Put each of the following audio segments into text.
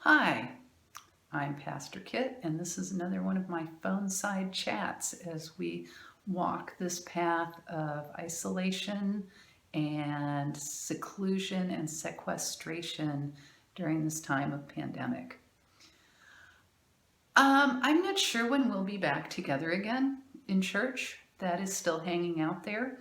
Hi, I'm Pastor Kit, and this is another one of my Phoneside Chats as we walk this path of isolation and seclusion and sequestration during this time of pandemic. I'm not sure when we'll be back together again in church. That is still hanging out there.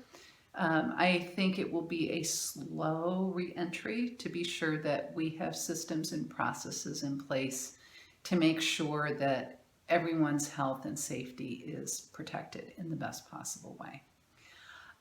I think it will be a slow reentry to be sure that we have systems and processes in place to make sure that everyone's health and safety is protected in the best possible way.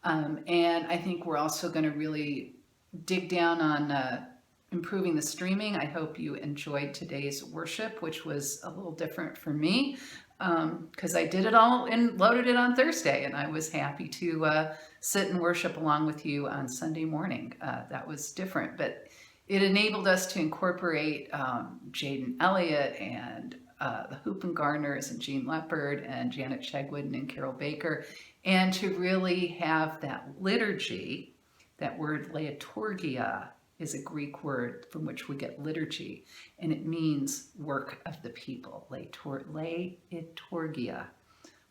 And I think we're also going to really dig down on improving the streaming. I hope you enjoyed today's worship, which was a little different for me because I did it all and loaded it on Thursday, and I was happy to sit and worship along with you on Sunday morning. That was different, but it enabled us to incorporate Jaden Elliott and the Hoop and Garners and Jean Leopard and Janet Chegwin and Carol Baker, and to really have that liturgy. That word liturgia is a Greek word from which we get liturgy, and it means work of the people. Liturgia,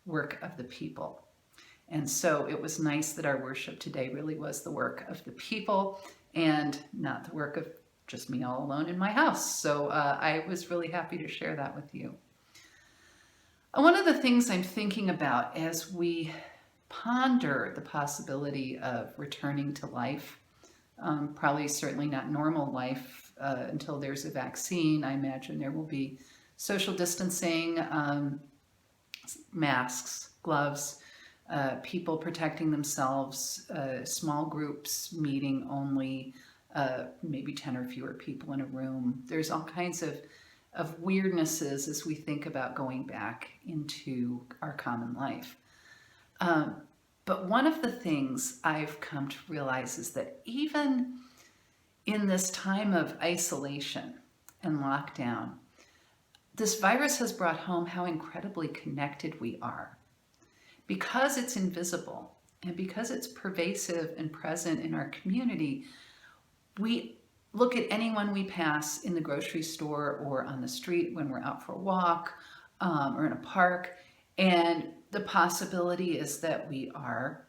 work of the people. And so it was nice that our worship today really was the work of the people and not the work of just me all alone in my house. So I was really happy to share that with you. One of the things I'm thinking about as we ponder the possibility of returning to life, probably certainly not normal life until there's a vaccine. I imagine there will be social distancing, masks, gloves, people protecting themselves, small groups meeting only, maybe 10 or fewer people in a room. There's all kinds of weirdnesses as we think about going back into our common life. But one of the things I've come to realize is that even in this time of isolation and lockdown, this virus has brought home how incredibly connected we are. Because it's invisible and because it's pervasive and present in our community, we look at anyone we pass in the grocery store or on the street when we're out for a walk or in a park, and the possibility is that we are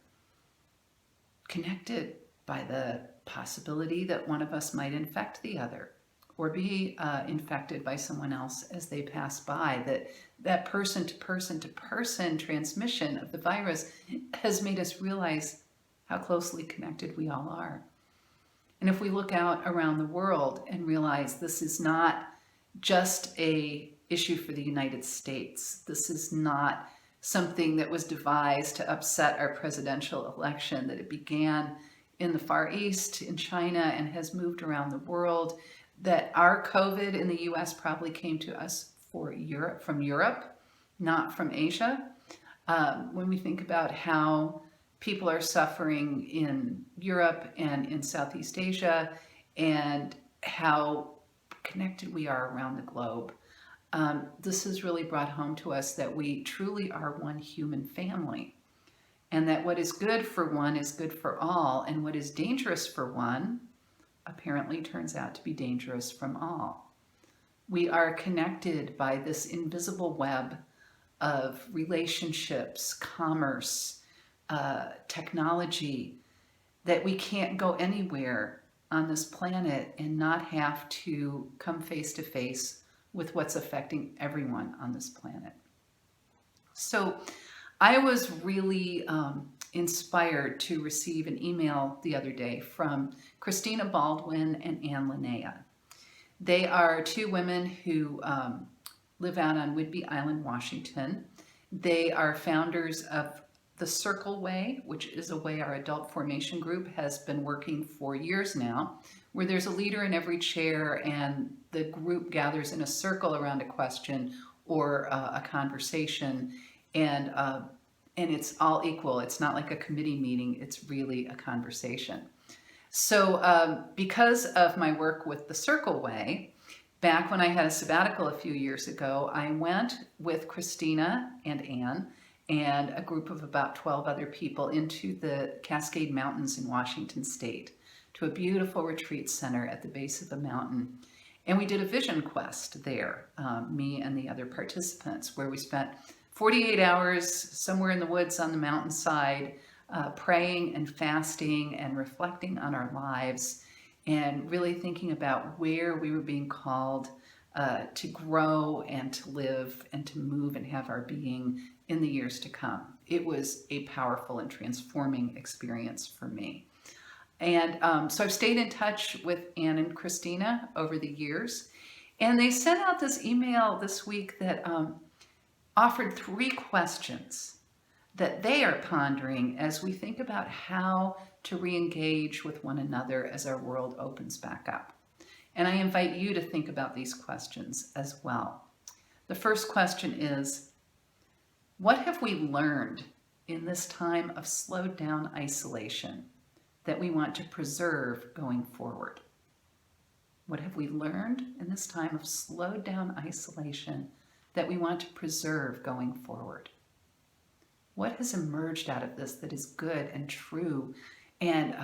connected by the possibility that one of us might infect the other or be infected by someone else as they pass by. That person to person to person transmission of the virus has made us realize how closely connected we all are. And if we look out around the world and realize this is not just a issue for the United States, this is not something that was devised to upset our presidential election, that it began in the Far East, in China, and has moved around the world, that our COVID in the US probably came to us from Europe, not from Asia. When we think about how people are suffering in Europe and in Southeast Asia and how connected we are around the globe, this has really brought home to us that we truly are one human family, and that what is good for one is good for all, and what is dangerous for one apparently turns out to be dangerous from all. We are connected by this invisible web of relationships, commerce, technology, that we can't go anywhere on this planet and not have to come face to face with what's affecting everyone on this planet. So I was really inspired to receive an email the other day from Christina Baldwin and Ann Linnea. They are two women who live out on Whidbey Island, Washington. They are founders of the Circle Way, which is a way our adult formation group has been working for years now, where there's a leader in every chair and the group gathers in a circle around a question or a conversation, and it's all equal. It's not like a committee meeting, it's really a conversation. So because of my work with the Circle Way, back when I had a sabbatical a few years ago, I went with Christina and Ann and a group of about 12 other people into the Cascade Mountains in Washington State, to a beautiful retreat center at the base of the mountain. And we did a vision quest there, me and the other participants, where we spent 48 hours somewhere in the woods on the mountainside, praying and fasting and reflecting on our lives and really thinking about where we were being called to grow and to live and to move and have our being in the years to come. It was a powerful and transforming experience for me. And so I've stayed in touch with Anne and Christina over the years. And they sent out this email this week that offered 3 questions that they are pondering as we think about how to re-engage with one another as our world opens back up. And I invite you to think about these questions as well. The first question is, what have we learned in this time of slowed down isolation that we want to preserve going forward? What have we learned in this time of slowed down isolation that we want to preserve going forward? What has emerged out of this that is good and true and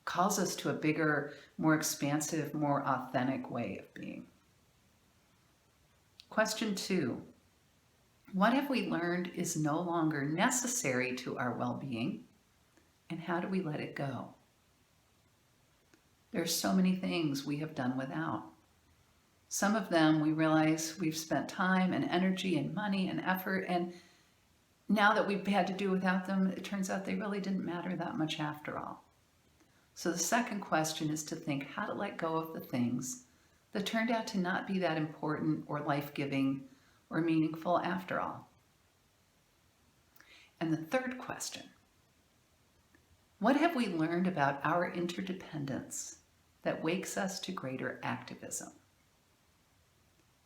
calls us to a bigger, more expansive, more authentic way of being? Question 2, what have we learned is no longer necessary to our well-being, and how do we let it go? There's so many things we have done without. Some of them we realize we've spent time and energy and money and effort, and now that we've had to do without them, it turns out they really didn't matter that much after all. So the second question is to think how to let go of the things that turned out to not be that important or life-giving or meaningful after all. And the third question, what have we learned about our interdependence that wakes us to greater activism?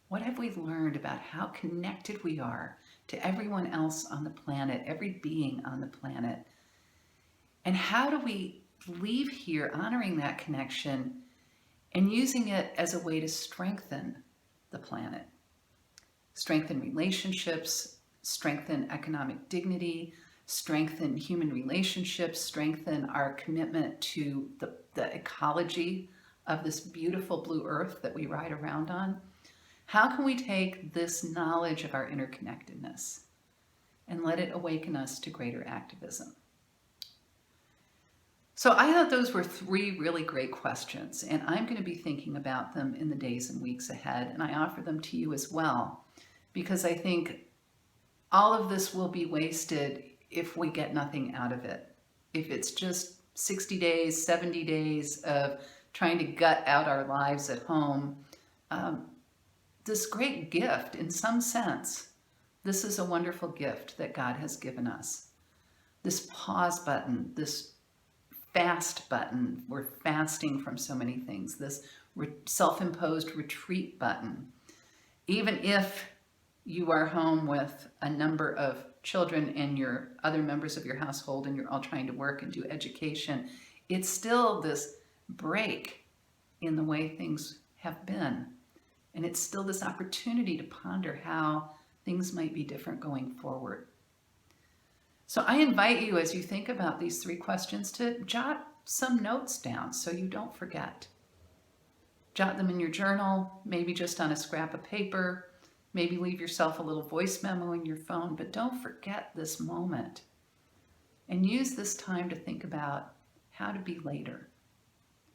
What have we learned about how connected we are to everyone else on the planet, every being on the planet? And how do we leave here honoring that connection and using it as a way to strengthen the planet? Strengthen relationships, strengthen economic dignity, strengthen human relationships, strengthen our commitment to the ecology of this beautiful blue earth that we ride around on. How can we take this knowledge of our interconnectedness and let it awaken us to greater activism? So I thought those were 3 really great questions, and I'm going to be thinking about them in the days and weeks ahead, and I offer them to you as well, because I think all of this will be wasted if we get nothing out of it. If it's just 60 days, 70 days of trying to gut out our lives at home, this great gift, in some sense, this is a wonderful gift that God has given us. This pause button, this fast button, we're fasting from so many things, this self-imposed retreat button. Even if you are home with a number of children and your other members of your household and you're all trying to work and do education, it's still this break in the way things have been. And it's still this opportunity to ponder how things might be different going forward. So I invite you, as you think about these 3 questions, to jot some notes down so you don't forget. Jot them in your journal, maybe just on a scrap of paper, maybe leave yourself a little voice memo in your phone, but don't forget this moment. And use this time to think about how to be later.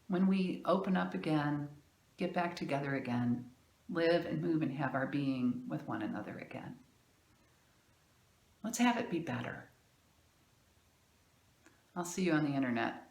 When we open up again, get back together again, live and move and have our being with one another again. Let's have it be better. I'll see you on the internet.